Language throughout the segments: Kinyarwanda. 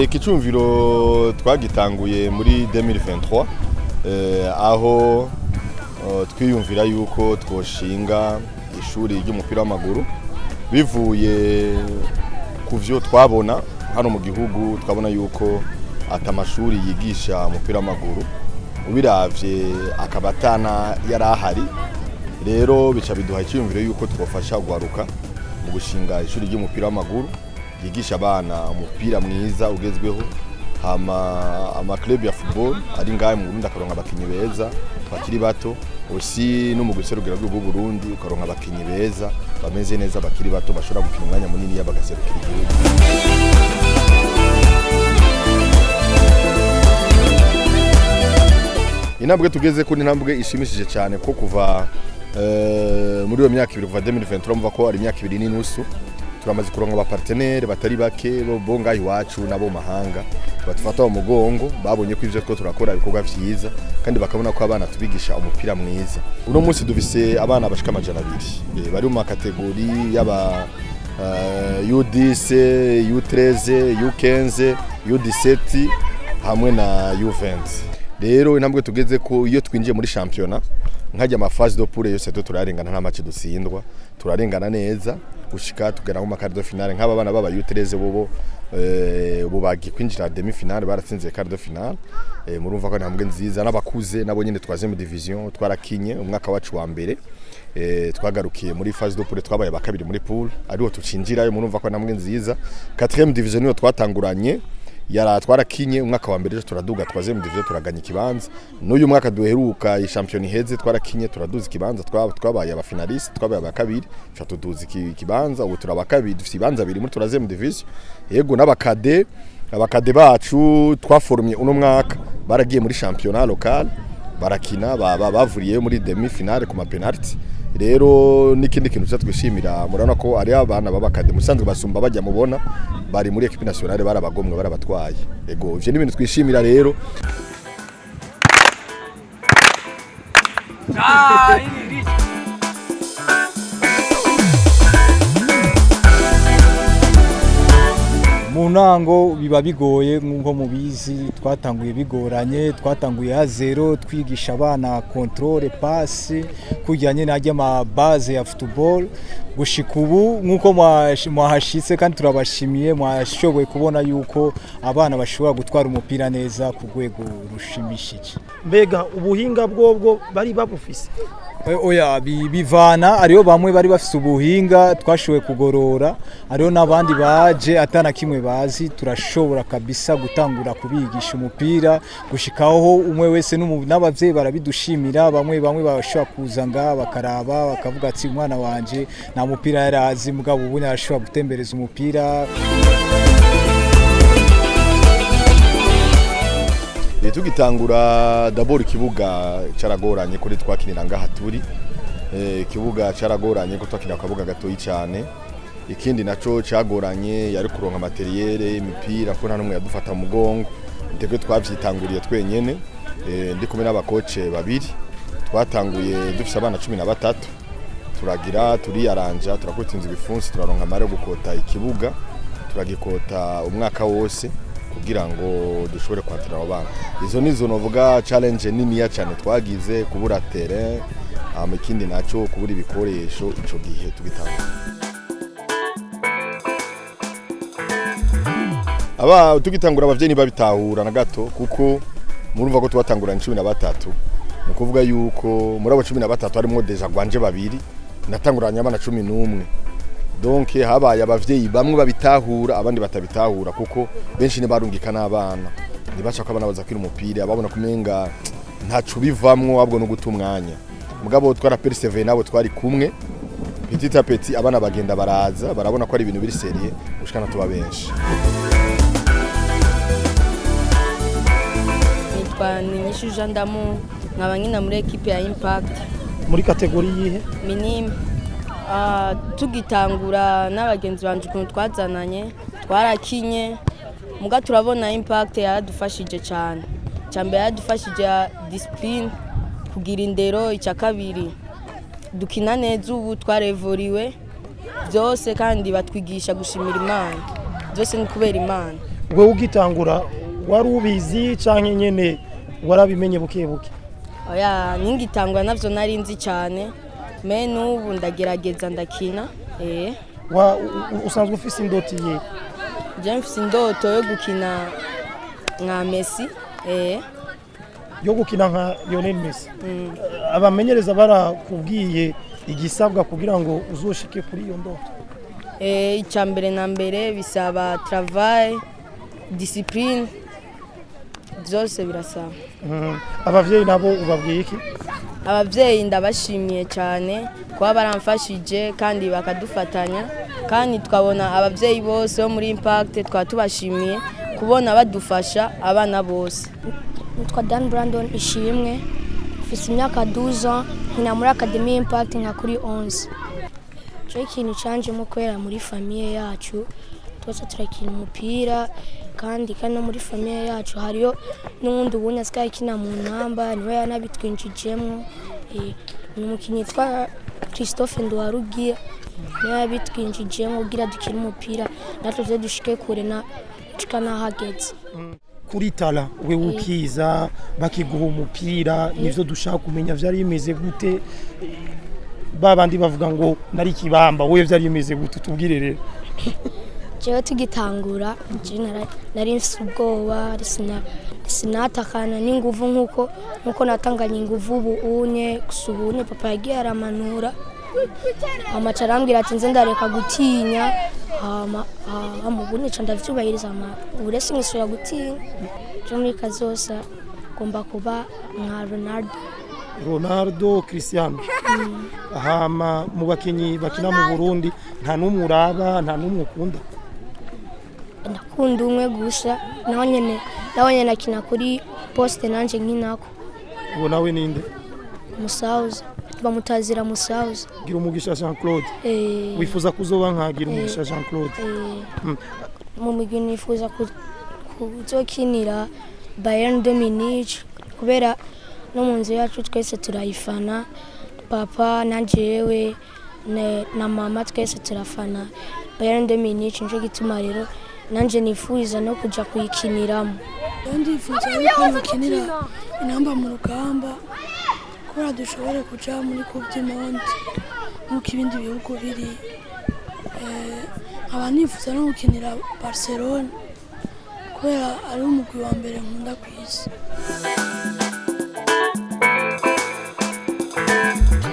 Ikicumviro twagitanguye muri 2023 aho twiyumvira yuko twoshinga ishuri ry'umupira w'amaguru bivuye kuvyo twabona hano mu gihugu. Twabona yuko atamashuri yigisha umupira w'amaguru ubiravye akabatana yarahari, rero bica biduha icyumviro yuko twofasha gwaruka mu gushinga ishuri ry'umupira w'amaguru yigisha abana umupira mwiza ugezweho, ama club ya football ari ngaye mu Burundi akaronka abakinyi beza bakiri bato, osi no mu guserukira rw'u Burundi ukaronka abakinyi beza bameze neza bakiri bato bashobora gukina umwanya munini y'abagaserukira igihugu. Inambwe tugeze ko n'intambwe ishimishije cyane ko kuva muri iyo myaka 2 kuva 2023 mva ko ari imyaka 2 n'inusu turamaze kuronka aba partenaire batari bake bo ngaho iwacu nabo mahanga batufata mu mugongo, babonye ko ivyo turakora ibikorwa vyiza kandi bakabona ko abana tubigisha umupira mwiza. Uno munsi dufise abana bashika amajana 2 bari mu kategori y'aba U10, U13, U15, U17 hamwe na U20. Rero intambwe tugeze ko iyo twinjiye muri championnat nkajya ama phase de poule yose turarengana nta match dutsindwa, turarengana neza gushika tugera mu quart de finale. Nk'aba bana baba U13 bo bagi kwinjira demi finale baratsinze quart de finale. Murumva ko ntambwe nziza n'abakuze nabo nyine twaze mu division twarakinye umwaka wacu wa mbere. Twagarukiye muri phase de poule twabaye bakabiri muri poule ariho tucinjirayo. Murumva ko ntambwe nziza 4e division niyo twatanguranye yara twarakinye umwaka wa mbere turaduga twaze mu division turaganya ikibanza. N'uyu mwaka duheruka champion iheze twarakinye turaduza ikibanza, twabaye aba finalist, twabaye abakabiri cyatuduza ikibanza. Ubu turabakabiri dufite ibanza biri muri turaze mu division. Yego n'abakade bacu twaforumye uno mwaka baragiye muri championnat local barakina bavuriye muri demi finale ku ma penalty. Rero n'ikindi kintu cyatwishimira murana ko ari abana babakade musanzwe basumba bajya mubona bari muri equipe nationale barabagomwe barabatwaye. Ego ivyo n'ibintu twishimira rero. Munango biba bigoye nko mubizi, twatanguye bigoranye, twatanguye ha zero twigisha abana controle passe kujyanye najya ma base ya football. Gushika ubu nkuko mwahashitse kandi turabashimiye, mwashoboye kubona yuko abana bashobora gutwara umupira neza ku rwego rushimishije. Mbega ubuhinga bwobwo bari babufise? Oya bivana, ariyo bamwe bari bafise ubuhinga twashoboye kugorora, ariyo nabandi baje atana kimwe bazi. Turashobora kabisa gutangura kubigisha umupira gushikaho umwe wese n'abavyeyi barabidushimira. Bamwe bashobora kuza nga bakaraba bakavuga ati umwana wanje na mupira yarazi mugabo ubu arashobora gutembereza umupira. Tugitangura d'abord ikibuga caragoranye kuri twakinira ngaha turi. Ikibuga caragoranye ko twakinira akabuga gatoyi cyane. Ikindi naco cagoranye yari kuronka materiel imipira ko nta numwe yadufata mu mugongo. Ndege twavyitanguriye twenyene ndi kumwe n'abakoce babiri. Twatanguye dufise abana 13 turagira turiyaranja turakotinza ibifunsi turaronka amare gukota ikibuga turagikota umwaka wose kugira ngo dushobore kwatira abana. Izo nizo novuga challenge nini ya cyane twagize kubura terrain, ikindi naco kubura ibikoresho ico gihe tugitanga. Tugitangura abavyeyi babitahura na gato kuko murumva ko twatanguranye 13. Nukuvuga yuko muri abo 13 harimo deja gwanje babiri natanguranye abana 11. Donc habaye abavyeyi bamwe babitahura abandi batabitahura kuko benshi nibarungika n'abana nibacha ko abana bazakira umupira babona kumenga ntacu bivamwo abwo no gutumwanya. Mugabo twara persevere nabo twari kumwe petit à petit abana bagenda baraza barabona ko ari ibintu biri serie ushikana tuba benshi. Ninyishu Jandamu nkabanyina muri equipe ya Impact muri kategori yihe minime. Tugitangura n'abagenzi banje ukuntu twazananye twarakinye muga turabona Impact yaradufashije cyane. Cyambere yaradufashije discipline kugira indero, icya kabiri dukina neza ubu twarevoriwe byose kandi batwigisha gushimira Imana. Byose ni kubera Imana. wewe ugitangura wari ubizi canke nyene warabimenye buke buke? oya ningitangwa navyo nari nzi cyane me n'ubu ndagerageza ndakina usanzwe ufise indoti ye? je mfise indoto yo gukina nka Messi yo gukina nka Lionel Messi. Abamenyereza barakubwiye igisabwa kugira ngo uzoshike kuri iyo ndoto? Icyambere na mbere bisaba travail, discipline, byose birasaba. Abavyeyi nabo ubabwiye iki? Abavyeyi ndabashimiye cyane kuba baramfashije kandi bakadufatanya, kandi twabona abavyeyi bose bo muri Impact twatubashimiye kubona badufasha abana bose. Nitwa Dan Brandon Ishimwe, mfise imyaka 12 ans, nkina muri Academy Impact nka kuri 11. Cyo ikintu canje mu kwera muri famille yacu twese turakina umupira, kandi no muri famille yacu hariyo n'undi ubunya sky kina mu namba niwe yanabitwinjijemo. Ni umukinyi twa Christophe Ndwarugiye niwe yabitwinjijemo kugira dukina umupira natwe dushike kure na tukana hageze. Kuri tala we ukiza bakiguha umupira nivyo dushaka kumenya vyari bimeze gute? Babandi bavuga ngo nari kibamba, wewe vyari bimeze gute? Tubwire rero. Jewe tugitangura nari mfise ubwoba, sinatakana n'inguvu nkuko natanganye inguvu ubu unye kusubune. Papa yagiye aramanura amacarambira ati nze ndareka gutinya, amubunyica ndavyubahiriza urese ngisura gutinya. Je muri kazosa ngomba kuba nka Ronaldo Cristiano. Hama mu bakinyi bakina mu Burundi nta numwe uraba, nta numwe ukunda? Ndakunda umwe gusa nawe nyene akina kuri poste nanje nkinako. Uwo nawe ninde? Musauza, bamutazira Musauza. Gira umugisha Jean Claude. Wifuza kuzoba nka Gira umugisha Jean Claude? Mu mugwi nifuza kuzokinira Bayern de Munich kubera no mu nzu yacu twese turayifana. Papa nanjewe na mama twese turafana Bayern de Munich, nje gituma rero nanje nifuriza no kuja kuyikiniramo. Ndifuza yuko mukinira inamba mu rugamba kora dushobore kuja muri Coupe du Monde nuko ibindi bihugu biri. Aba nifuza no gukinira Barcelona kubera ari umugwi wa mbere nkunda kwisi.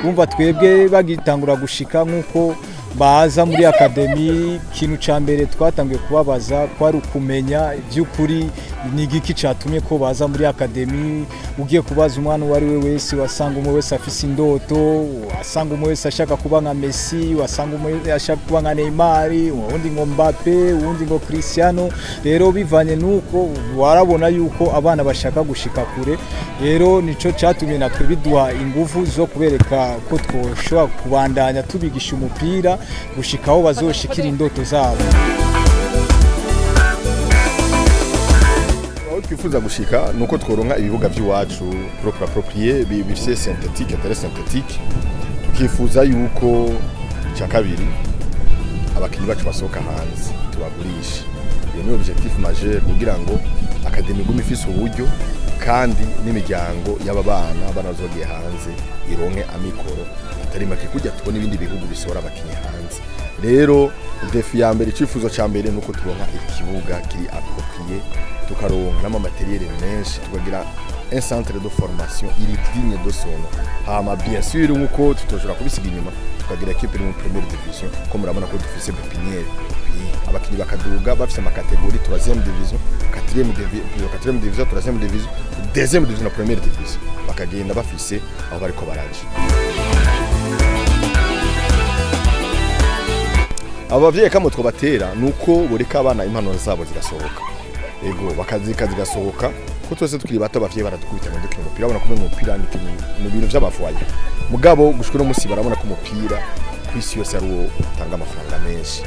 Umva twebwe bagitangura gushika nkuko baza muri Academy, ikintu ca mbere twatangiye kubabaza kwari ukumenya by'ukuri ni igiki catumye ko baza muri Academy. Ugiye kubaza umwana wari we wese wasanga umwe wese afise indoto, wasanga umwe wese ashaka kuba nka Messi, wasanga umwe ashaka kuba nka Neymar, uwundi ngo Mbappe, uwundi ngo Cristiano. Rero bivanye nuko warabona yuko abana bashaka gushika kure, rero nico catumye natwe biduha ingufu zo kubereka ko twoshobora kubandanya tubigisha umupira gushikaho bazoshikira indoto zabo. Aho twifuza gushika nuko tworonka ibibuga by'iwacu approprié bifise synthétique, atari synthétique. Tukifuza yuko cya kabiri abakinyi bacu basohoka hanze tubagurisha. Iyo ni objectif majeur kugira ngo Academy gume ifise uburyo kandi n'imiryango y'ababana banazogiye hanze ironke amikoro atari make kujya tubona ibindi bihugu bisohora abakinyi hanze. Rero defi ya mbere, icifuzo ca mbere nuko turonka ikibuga kiri approprié, tukaronka n'amateriel menshi, tukagira un centre de formation iri digne de son nom. Hama bien sûr nkuko tutoshora kubisiga inyuma tukagira equipe mu première division, ko murabona ko dufise pépinière, abakinyi bakaduga bafise amakategori 3e division, 4e division, 3e division, 2e division na première division, bakagenda bafise aho bariko baraje. Abavyeyi kamo twobatera nuko boreka abana impano zabo zigasohoka. Ego bakazika zigasohoka ko twese tukiri bato abavyeyi baradukubita ngo dukina umupira, babona ko umupira ni mu bintu by'abafuaye. Mugabo gushwe no musi barabona ko umupira kwisi yose ari uwo utanga amafaranga menshi.